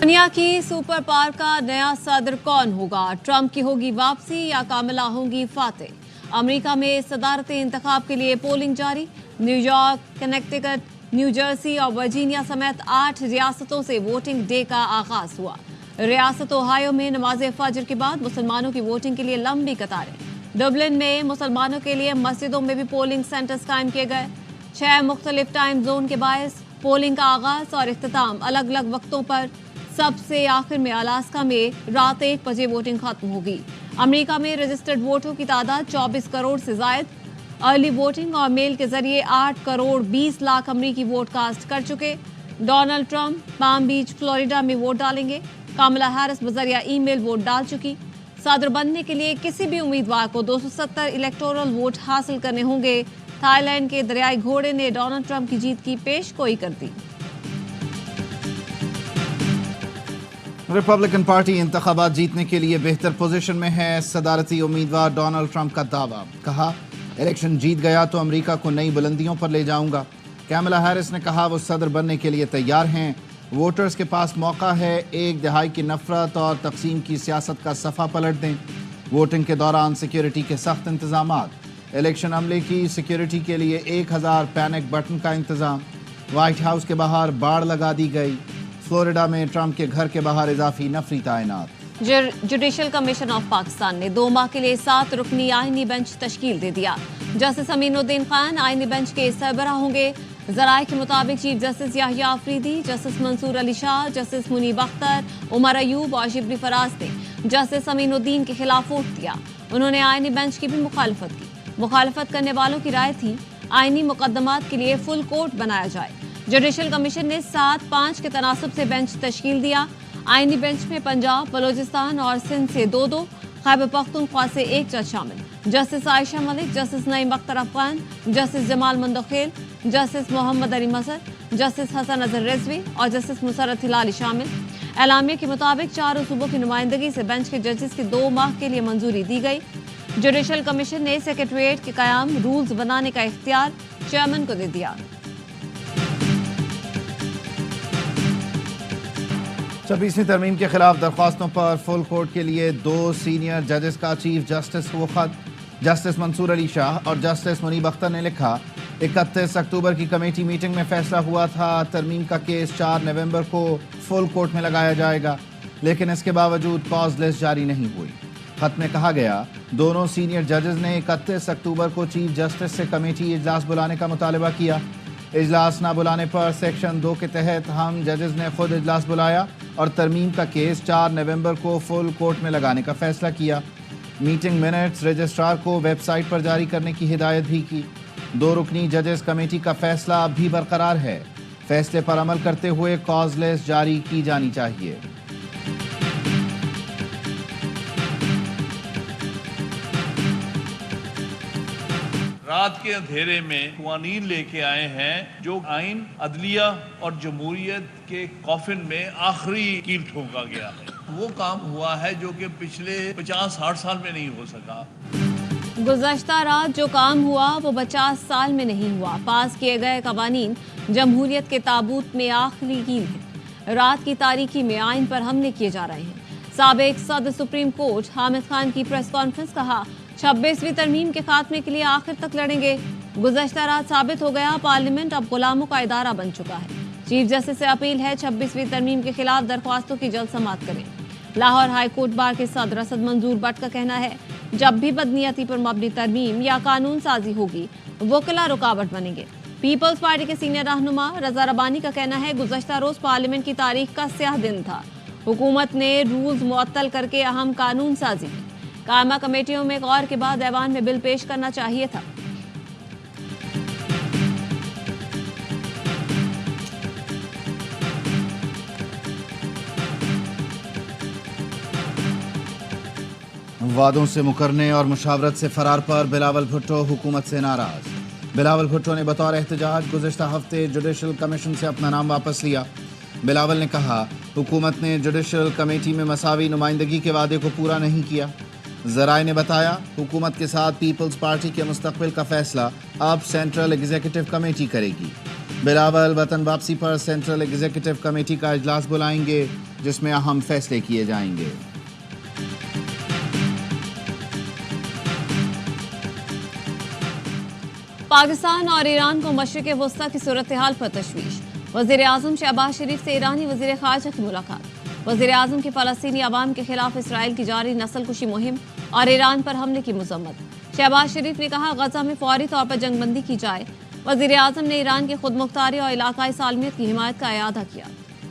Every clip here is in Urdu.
دنیا کی سپر پاور کا نیا صدر کون ہوگا؟ ٹرمپ کی ہوگی واپسی یا کاملا ہوں گی فاتح؟ امریکہ میں صدارتی انتخاب کے لیے پولنگ جاری۔ New York, Connecticut, new Jersey اور ورجینیا سمیت 8 ریاستوں سے ووٹنگ ڈے کا آغاز ہوا۔ ریاست اوہایو میں نماز فجر کے بعد مسلمانوں کی ووٹنگ کے لیے لمبی قطاریں۔ ڈبلن میں مسلمانوں کے لیے مسجدوں میں بھی پولنگ سینٹرز قائم کیے گئے۔ 6 مختلف ٹائم زون کے باعث پولنگ کا آغاز اور اختتام الگ الگ وقتوں پر۔ سب سے آخر میں الاسکا میں رات 1 بجے ووٹنگ ختم ہوگی۔ امریکہ میں رجسٹرڈ ووٹوں کی تعداد 24 کروڑ سے زائد۔ ارلی ووٹنگ اور میل کے ذریعے 8 کروڑ 20 لاکھ امریکی ووٹ کاسٹ کر چکے۔ ڈونلڈ ٹرمپ پام بیچ، فلوریڈا میں ووٹ ڈالیں گے۔ کاملا ہیرس بذریعہ ای میل ووٹ ڈال چکی۔ صدر بننے کے لیے کسی بھی امیدوار کو 270 الیکٹورل ووٹ حاصل کرنے ہوں گے۔ تھائی لینڈ کے دریائی گھوڑے نے ڈونلڈ ٹرمپ کی جیت کی پیش گوئی کر دی۔ ریپبلکن پارٹی انتخابات جیتنے کے لیے بہتر پوزیشن میں ہے۔ صدارتی امیدوار ڈونلڈ ٹرمپ کا دعویٰ، کہا الیکشن جیت گیا تو امریکہ کو نئی بلندیوں پر لے جاؤں گا۔ کاملا ہیرس نے کہا وہ صدر بننے کے لیے تیار ہیں۔ ووٹرز کے پاس موقع ہے ایک دہائی کی نفرت اور تقسیم کی سیاست کا صفحہ پلٹ دیں۔ ووٹنگ کے دوران سیکیورٹی کے سخت انتظامات۔ الیکشن عملے کی سیکیورٹی کے لیے 1000 پینک بٹن کا انتظام۔ وائٹ ہاؤس کے باہر باڑ لگا دی گئی۔ فلوریڈا میں ٹرمپ کے گھر کے باہر اضافی نفری تعینات۔ جوڈیشل کمیشن آف پاکستان نے 2 ماہ کے لیے 7 رکنی آئینی بینچ تشکیل دے دیا۔ جسٹس امین الدین خان آئینی بینچ کے سربراہ ہوں گے۔ ذرائع کے مطابق چیف جسٹس یحییٰ آفریدی، جسٹس منصور علی شاہ، جسٹس منیب اختر، عمر ایوب اور شبلی فراز نے جسٹس امین الدین کے خلاف ووٹ دیا۔ انہوں نے آئینی بینچ کی بھی مخالفت کی۔ مخالفت کرنے والوں کی رائے تھی آئینی مقدمات کے لیے فل کورٹ بنایا جائے۔ جوڈیشل کمیشن نے 7-5 کے تناسب سے بینچ تشکیل دیا۔ آئینی بینچ میں پنجاب، بلوچستان اور سندھ سے 2-2، خیبر پختونخوا سے 1 جج شامل۔ جسٹس عائشہ ملک، جسٹس نعیم اختر افغان، جسٹس جمال مندوخیل، جسٹس محمد علی مظہر، جسٹس حسن اظہر رضوی اور جسٹس مسرت ہلالی شامل۔ اعلامیہ کے مطابق 4 صوبوں کی نمائندگی سے بینچ کے ججز کی 2 ماہ کے لیے منظوری دی گئی۔ جوڈیشل کمیشن نے سیکریٹریٹ کے قیام، رولز بنانے کا اختیار چیئرمین کو دے دیا۔ 26ویں ترمیم کے خلاف درخواستوں پر فل کورٹ کے لیے 2 سینئر ججز کا چیف جسٹس کو خط۔ جسٹس منصور علی شاہ اور جسٹس منیب اختر نے لکھا 31 اکتوبر کی کمیٹی میٹنگ میں فیصلہ ہوا تھا ترمیم کا کیس 4 نومبر کو فل کورٹ میں لگایا جائے گا، لیکن اس کے باوجود کاز لسٹ جاری نہیں ہوئی۔ خط میں کہا گیا دونوں سینئر ججز نے 31 اکتوبر کو چیف جسٹس سے کمیٹی اجلاس بلانے کا مطالبہ کیا۔ اجلاس نہ بلانے پر سیکشن 2 کے تحت ہم ججز نے خود اجلاس بلایا اور ترمیم کا کیس 4 نومبر کو فل کورٹ میں لگانے کا فیصلہ کیا۔ میٹنگ منٹس رجسٹرار کو ویب سائٹ پر جاری کرنے کی ہدایت بھی کی۔ 2 رکنی ججز کمیٹی کا فیصلہ اب بھی برقرار ہے۔ فیصلے پر عمل کرتے ہوئے کاز لسٹ جاری کی جانی چاہیے۔ رات کے اندھیرے میں قوانین لے کے آئے ہیں جو آئین، عدلیہ اور جمہوریت کے کافن میں آخری کیل ٹھونکا گیا ہے۔ وہ کام ہوا ہے جو کہ پچھلے 50-60 سال میں نہیں ہو سکا۔ گزشتہ رات جو کام ہوا وہ 50 سال میں نہیں ہوا۔ پاس کیے گئے قوانین جمہوریت کے تابوت میں آخری کیل ہیں۔ رات کی تاریکی میں آئین پر حملے کیے جا رہے ہیں۔ سابق صدر سپریم کورٹ حامد خان کی پریس کانفرنس، کہا 26ویں ترمیم کے خاتمے کے لیے آخر تک لڑیں گے۔ گزشتہ رات ثابت ہو گیا پارلیمنٹ اب غلاموں کا ادارہ بن چکا ہے۔ چیف جسٹس سے اپیل ہے 26ویں ترمیم کے خلاف درخواستوں کی جلد سماعت کریں۔ لاہور ہائی کورٹ بار کے صدر اسد منظور بٹ کا کہنا ہے جب بھی بدنیتی پر مبنی ترمیم یا قانون سازی ہوگی وکلا رکاوٹ بنیں گے۔ پیپلز پارٹی کے سینئر رہنما رضا ربانی کا کہنا ہے گزشتہ روز پارلیمنٹ کی تاریخ کا سیاہ دن تھا۔ حکومت نے رولز معطل کر کے اہم قانون سازی کی۔ قائمہ کمیٹیوں میں غور کے بعد ایوان میں بل پیش کرنا چاہیے تھا۔ وعدوں سے مکرنے اور مشاورت سے فرار پر بلاول بھٹو حکومت سے ناراض۔ بلاول بھٹو نے بطور احتجاج گزشتہ ہفتے جوڈیشل کمیشن سے اپنا نام واپس لیا۔ بلاول نے کہا حکومت نے جوڈیشل کمیٹی میں مساوی نمائندگی کے وعدے کو پورا نہیں کیا۔ ذرائع نے بتایا حکومت کے ساتھ پیپلز پارٹی کے مستقبل کا فیصلہ اب سینٹرل ایگزیکٹو کمیٹی کرے گی۔ بلاول وطن واپسی پر سینٹرل ایگزیکٹو کمیٹی کا اجلاس بلائیں گے جس میں اہم فیصلے کیے جائیں گے۔ پاکستان اور ایران کو مشرق وسطی کی صورتحال پر تشویش، وزیر اعظم شہباز شریف سے ایرانی وزیر خارجہ کی ملاقات، وزیر اعظم کی فلسطینی عوام کے خلاف اسرائیل کی جاری نسل کشی مہم اور ایران پر حملے کی مذمت۔ شہباز شریف نے کہا غزہ میں فوری طور پر جنگ بندی کی جائے۔ وزیر اعظم نے ایران کی خود مختاری اور علاقائی سالمیت کی حمایت کا اعادہ کیا۔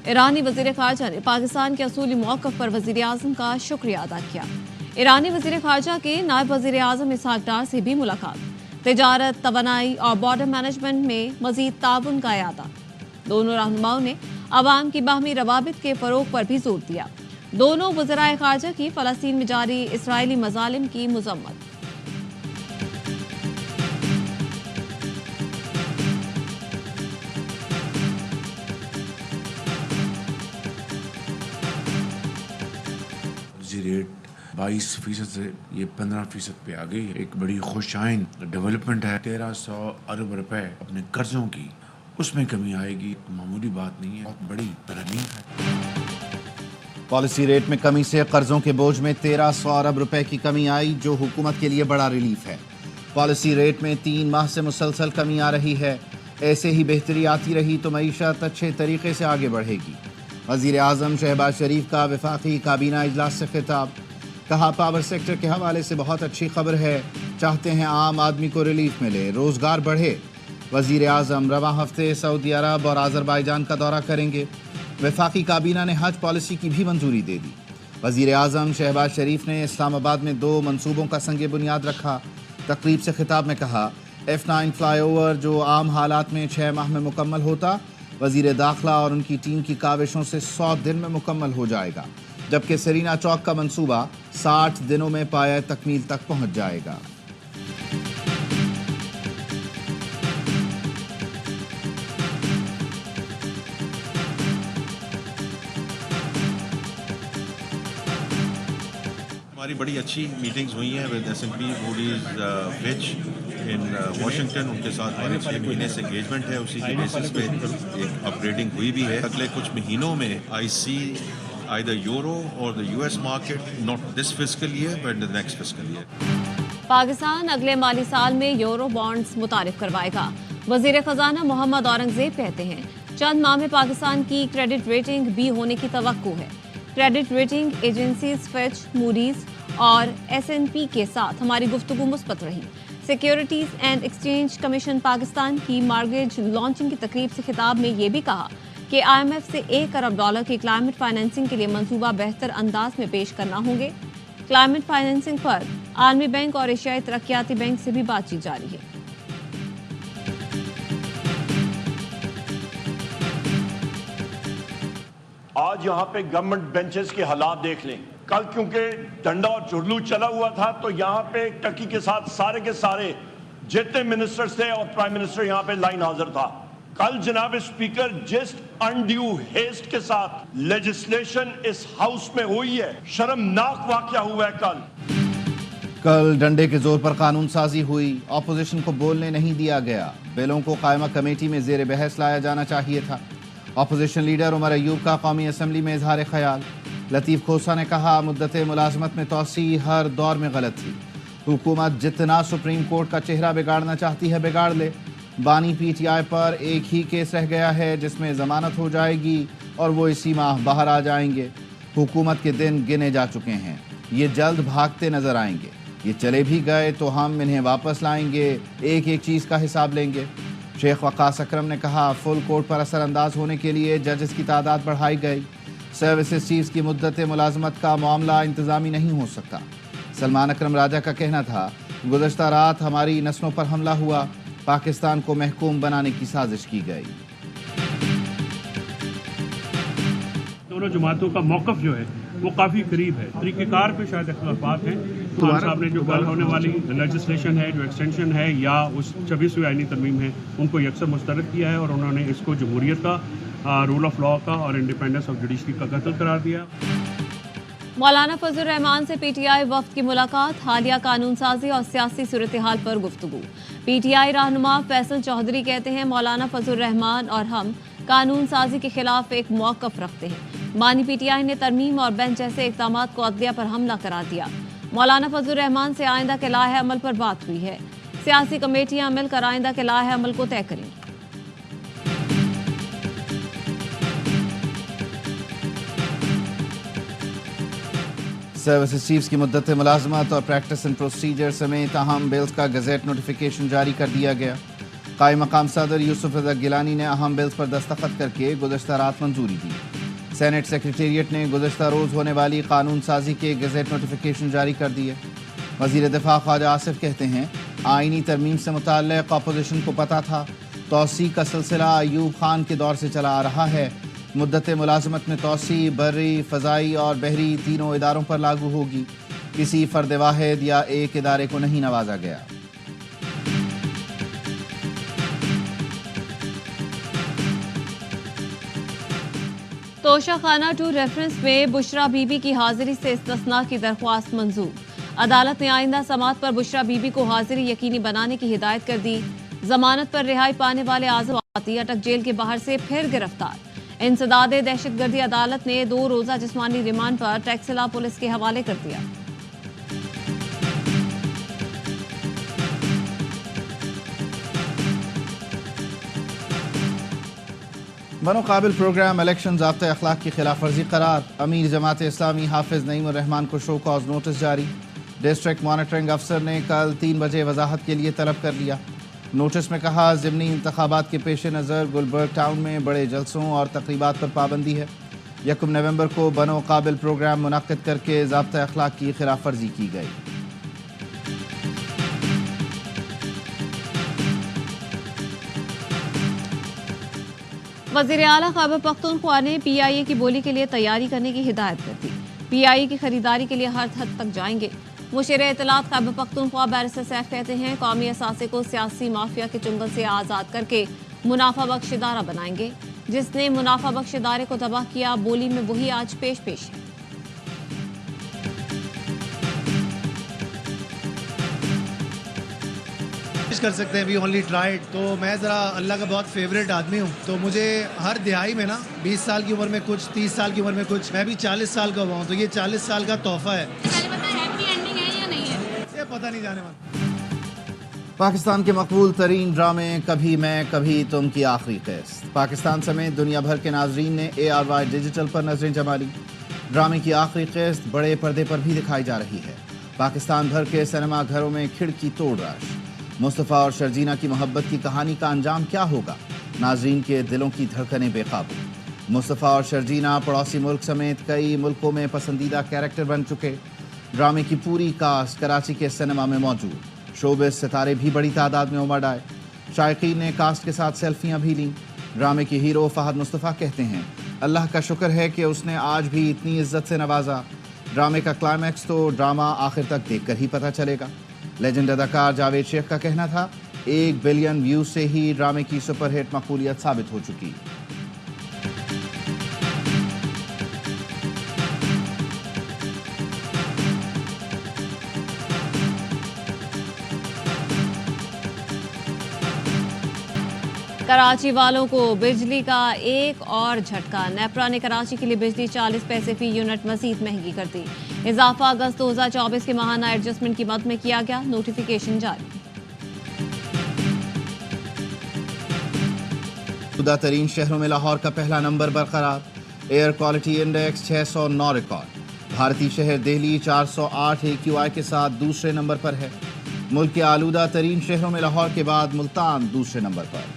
ایرانی وزیر خارجہ نے پاکستان کے اصولی موقف پر وزیر اعظم کا شکریہ ادا کیا۔ ایرانی وزیر خارجہ کے نائب وزیر اعظم اسحاق ڈار سے بھی ملاقات، تجارت، توانائی اور بارڈر مینجمنٹ میں مزید تعاون کا اعادہ۔ دونوں رہنماؤں نے عوام کی باہمی روابط کے فروغ پر بھی زور دیا۔ دونوں وزرائے خارجہ کی فلسطین میں جاری اسرائیلی مظالم کی مذمت۔ ریٹ 22% سے یہ 15% پہ آ گئی۔ ایک بڑی خوش آئند ڈیولپمنٹ ہے۔ 1300 ارب روپے اپنے قرضوں کی، اس میں کمی آئے گی، معمولی بات نہیں ہے، بہت بڑی ترمیم ہے۔ پالیسی ریٹ میں کمی سے قرضوں کے بوجھ میں 1300 ارب روپے کی کمی آئی، جو حکومت کے لیے بڑا ریلیف ہے۔ پالیسی ریٹ میں 3 ماہ سے مسلسل کمی آ رہی ہے۔ ایسے ہی بہتری آتی رہی تو معیشت اچھے طریقے سے آگے بڑھے گی۔ وزیر اعظم شہباز شریف کا وفاقی کابینہ اجلاس سے خطاب، کہا پاور سیکٹر کے حوالے سے بہت اچھی خبر ہے، چاہتے ہیں عام آدمی کو ریلیف ملے، روزگار بڑھے۔ وزیر اعظم رواں ہفتے سعودی عرب اور آذربائیجان کا دورہ کریں گے۔ وفاقی کابینہ نے حج پالیسی کی بھی منظوری دے دی۔ وزیر اعظم شہباز شریف نے اسلام آباد میں 2 منصوبوں کا سنگ بنیاد رکھا۔ تقریب سے خطاب میں کہا F9 فلائی اوور جو عام حالات میں 6 ماہ میں مکمل ہوتا، وزیر داخلہ اور ان کی ٹیم کی کاوشوں سے 100 دن میں مکمل ہو جائے گا، جبکہ سرینا چوک کا منصوبہ 60 دنوں میں پایۂ تکمیل تک پہنچ جائے گا۔ ہماری بڑی اچھی میٹنگز ہوئی ہیں with S&P Moody's Fitch in Washington, ان کے ساتھ ہمارے 6 مہینے سے انگیجمنٹ ہے، اسی کے بیسس پہ ایک اپ گریڈنگ ہوئی بھی ہے۔ اگلے کچھ مہینوں میں آئی سی either euro or the US market, not this fiscal year but the next fiscal year۔ Pakistan اگلے مالی سال میں یورو بانڈز متعارف کروائے گا۔ وزیر خزانہ محمد اورنگزیب کہتے ہیں چند ماہ میں پاکستان کی کریڈٹ ریٹنگ بی ہونے کی توقع ہے۔ Credit rating agencies Fitch, Moody's اور S&P کے ساتھ ہماری گفتگو مثبت رہی۔ Securities and exchange commission Pakistan کی مارگیج لانچنگ کی تقریب سے خطاب میں یہ بھی کہا کہ IMF سے $1 ارب کی کلائمیٹ فائنینسنگ کے لیے منصوبہ بہتر انداز میں پیش کرنا ہوں گے۔ کلائمیٹ فائنینسنگ پر عالمی بینک اور ایشیائی ترقیاتی بینک سے بھی بات چیت جاری ہے۔ آج یہاں پہ گورنمنٹ بینچز کے حالات دیکھ لیں۔ کل کیونکہ ڈنڈا اور چرلو چلا ہوا تھا تو یہاں پہ ٹکی کے ساتھ سارے کے سارے جتنے منسٹرز تھے اور پرائم منسٹر یہاں پہ لائن حاضر تھا۔ کل جناب اسپیکر جس انڈیو ہیسٹ کے ساتھ لیجسلیشن اس ہاؤس میں ہوئی ہے، شرمناک واقعہ ہوا ہے۔ کل ڈنڈے کے زور پر قانون سازی ہوئی، اپوزیشن کو بولنے نہیں دیا گیا، بلوں کو قائمہ کمیٹی میں زیر بحث لایا جانا چاہیے تھا۔ اپوزیشن لیڈر عمر ایوب کا قومی اسمبلی میں اظہار خیال، لطیف کھوسہ نے کہا مدت ملازمت میں توسیع ہر دور میں غلط تھی، حکومت جتنا سپریم کورٹ کا چہرہ بگاڑنا چاہتی ہے بگاڑ لے، بانی PTI پر ایک ہی کیس رہ گیا ہے جس میں ضمانت ہو جائے گی اور وہ اسی ماہ باہر آ جائیں گے، حکومت کے دن گنے جا چکے ہیں، یہ جلد بھاگتے نظر آئیں گے، یہ چلے بھی گئے تو ہم انہیں واپس لائیں گے، ایک ایک چیز کا حساب لیں گے۔ شیخ وقاص اکرم نے کہا فل کورٹ پر اثر انداز ہونے کے لیے ججز کی تعداد بڑھائی گئی، سروسز چیفز کی مدت ملازمت کا معاملہ انتظامی نہیں ہو سکتا۔ سلمان اکرم راجہ کا کہنا تھا گزشتہ رات ہماری نسلوں پر حملہ ہوا، پاکستان کو محکوم بنانے کی سازش کی گئی۔ دونوں جماعتوں کا موقف جو ہے وہ کافی قریب ہے، طریقہ کار پہ شاید اختلافات ہیں۔ خان صاحب نے جو کل ہونے والی لیجسلیشن ہے، جو ایکسٹینشن ہے یا اس 26ویں آئینی ترمیم ہے، ان کو یکسر مسترد کیا ہے اور انہوں نے اس کو جمہوریت کا، رول آف لا کا اور انڈیپینڈنس آف جوڈیشری کا قتل قرار دیا۔ مولانا فضل الرحمان سے PTI وفد کی ملاقات، حالیہ قانون سازی اور سیاسی صورتحال پر گفتگو۔ PTI رہنما فیصل چودھری کہتے ہیں مولانا فضل الرحمان اور ہم قانون سازی کے خلاف ایک موقف رکھتے ہیں۔ بانی PTI نے ترمیم اور بینچ جیسے اقدامات کو عدلیہ پر حملہ قرار دیا۔ مولانا فضل الرحمان سے آئندہ کے لائحہ عمل پر بات ہوئی ہے۔ سیاسی کمیٹیاں مل کر آئندہ کے لائحہ عمل کو طے کریں۔ سروسز چیفز کی مدت ملازمت اور پریکٹس اینڈ پروسیجر سمیت اہم بلز کا گزٹ نوٹیفیکیشن جاری کر دیا گیا۔ قائم مقام صدر یوسف رضا گیلانی نے اہم بلز پر دستخط کر کے گزشتہ رات منظوری دی۔ سینٹ سیکریٹریٹ نے گزشتہ روز ہونے والی قانون سازی کے گزٹ نوٹیفیکیشن جاری کر دیے۔ وزیر دفاع خواجہ آصف کہتے ہیں آئینی ترمیم سے متعلق اپوزیشن کو پتہ تھا، توسیع کا سلسلہ ایوب خان کے دور سے چلا آ رہا ہے۔ مدت ملازمت میں توسیع بری، فضائی اور بحری تینوں اداروں پر لاگو ہوگی، کسی فرد واحد یا ایک ادارے کو نہیں نوازا گیا۔ توشہ خانہ 2 ریفرنس میں بشرا بی بی کی حاضری سے استثناء کی درخواست منظور۔ عدالت نے آئندہ سماعت پر بشرا بی بی کو حاضری یقینی بنانے کی ہدایت کر دی۔ ضمانت پر رہائی پانے والے اعظم آتی اٹک جیل کے باہر سے پھر گرفتار۔ انسداد دہشت گردی عدالت نے 2 روزہ جسمانی ریمانڈ پر ٹیکسلا پولیس کے حوالے کر دیا۔ بنو قابل پروگرام الیکشن ضابطۂ اخلاق کی خلاف ورزی قرار۔ امیر جماعت اسلامی حافظ نعیم الرحمان کو شو کاز نوٹس جاری۔ ڈسٹرکٹ مانیٹرنگ افسر نے کل 3 بجے وضاحت کے لیے طلب کر لیا۔ نوٹس میں کہا ضمنی انتخابات کے پیش نظر گلبرگ ٹاؤن میں بڑے جلسوں اور تقریبات پر پابندی ہے۔ 1 نومبر کو بنو قابل پروگرام منعقد کر کے ضابطۂ اخلاق کی خلاف ورزی کی گئی۔ وزیر اعلیٰ خیبر پختونخوا نے PIA کی بولی کے لیے تیاری کرنے کی ہدایت کر دی۔ PIA کی خریداری کے لیے ہر حد تک جائیں گے۔ مشیر اطلاعات خیبر پختونخوا بیرسٹر سیف کہتے ہیں قومی اثاثے کو سیاسی مافیا کے چنگل سے آزاد کر کے منافع بخش ادارہ بنائیں گے۔ جس نے منافع بخش ادارے کو تباہ کیا بولی میں وہی آج پیش ہے۔ کر سکتے ہیں، وی اونلی ٹرائیڈ۔ تو میں ذرا اللہ کا بہت فیوریٹ آدمی ہوں، تو مجھے ہر دہائی میں نا 20 سال کی عمر میں کچھ، 30 سال کی عمر میں کچھ، میں بھی 40 سال کا ہوا ہوں، تو یہ 40 سال کا تحفہ ہے۔ یہ پتہ نہیں جانے والا۔ پاکستان کے مقبول ترین ڈرامے کبھی میں کبھی تم کی آخری قسط۔ پاکستان سمیت دنیا بھر کے ناظرین نے ARY ڈیجیٹل پر نظریں جما لی۔ ڈرامے کی آخری قسط بڑے پردے پر بھی دکھائی جا رہی ہے۔ پاکستان بھر کے سینما گھروں میں کھڑکی توڑ رش۔ مصطفیٰ اور شرجینہ کی محبت کی کہانی کا انجام کیا ہوگا؟ ناظرین کے دلوں کی دھڑکنیں بے قابو۔ مصطفیٰ اور شرجینہ پڑوسی ملک سمیت کئی ملکوں میں پسندیدہ کیریکٹر بن چکے۔ ڈرامے کی پوری کاسٹ کراچی کے سینما میں موجود۔ شوبز ستارے بھی بڑی تعداد میں امڑ آئے۔ شائقین نے کاسٹ کے ساتھ سیلفیاں بھی لیں۔ ڈرامے کی ہیرو فہد مصطفیٰ کہتے ہیں اللہ کا شکر ہے کہ اس نے آج بھی اتنی عزت سے نوازا۔ ڈرامے کا کلائمیکس تو ڈرامہ آخر تک دیکھ کر ہی پتہ چلے گا۔ لیجنڈ اداکار جاوید شیخ کا کہنا تھا 1 بلین ویوز سے ہی ڈرامے کی سپر ہٹ مقبولیت ثابت ہو چکی۔ کراچی والوں کو بجلی کا ایک اور جھٹکا۔ نیپرا نے کراچی کے لیے بجلی 40 پیسے فی یونٹ مزید مہنگی کر دی۔ اضافہ اگست 2024 کے ماہانہ ایڈجسٹمنٹ کی مد میں کیا گیا، نوٹیفیکیشن جاری۔ آلودہ ترین شہروں میں لاہور کا پہلا نمبر برقرار۔ Air quality index 609 record. بھارتی شہر دہلی 408 AQI کے ساتھ دوسرے نمبر پر ہے۔ ملک کے آلودہ ترین شہروں میں لاہور کے بعد ملتان دوسرے نمبر پر۔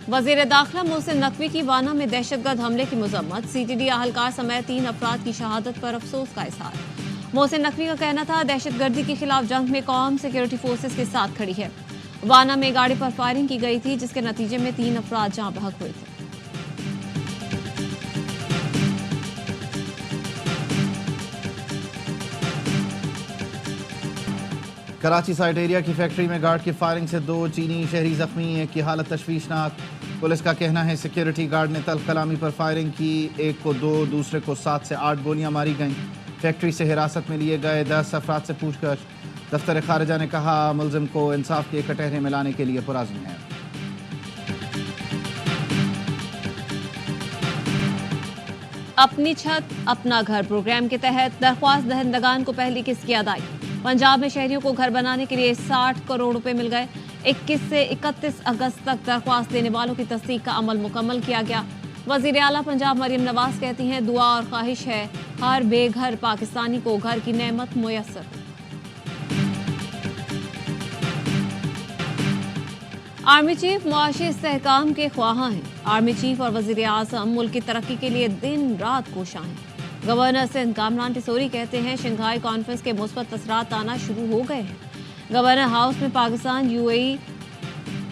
وزیر داخلہ محسن نقوی کی وانا میں دہشت گرد حملے کی مذمت۔ CTD اہلکار سمیت 3 افراد کی شہادت پر افسوس کا اظہار۔ محسن نقوی کا کہنا تھا دہشت گردی کے خلاف جنگ میں قوم سیکورٹی فورسز کے ساتھ کھڑی ہے۔ وانا میں گاڑی پر فائرنگ کی گئی تھی جس کے نتیجے میں 3 افراد جاں بحق ہوئے تھے۔ کراچی سائٹ ایریا کی فیکٹری میں گارڈ کی فائرنگ سے 2 چینی شہری زخمی، ایک کی حالت تشویشناک۔ پولیس کا کہنا ہے سیکیورٹی گارڈ نے تلخ کلامی پر فائرنگ کی، ایک کو 2، دوسرے کو 7 سے 8 گولیاں ماری گئیں۔ فیکٹری سے حراست میں لیے گئے 10 افراد سے پوچھ گچھ. دفتر خارجہ نے کہا ملزم کو انصاف کے کٹہرے میں لانے کے لیے پرعزم ہے. اپنی چھت اپنا گھر پروگرام کے تحت درخواست دہندگان کو پہلی قسط کی ادائیگی. پنجاب میں شہریوں کو گھر بنانے کے لیے 60 کروڑ روپے مل گئے. 21 سے 31 اگست تک درخواست دینے والوں کی تصدیق کا عمل مکمل کیا گیا. وزیر اعلیٰ پنجاب مریم نواز کہتی ہیں دعا اور خواہش ہے ہر بے گھر پاکستانی کو گھر کی نعمت میسر ہو. آرمی چیف معاشی استحکام کے خواہاں ہیں. آرمی چیف اور وزیر اعظم ملک کی ترقی کے لیے دن رات کوشاں ہیں. گورنر سندھ کامران ٹیسوری کہتے ہیں شنگھائی کانفرنس کے مثبت اثرات آنا شروع ہو گئے ہیں. گورنر ہاؤس میں Pakistan UAE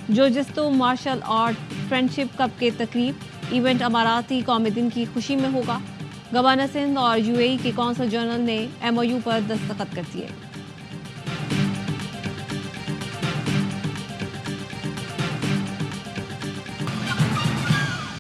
jujitsu martial art friendship cup کے تقریب. ایونٹ اماراتی قومی دن کی خوشی میں ہوگا. گورنر سندھ اور UAE کے کونسل جنرل نے MOU پر دستخط کر دیے.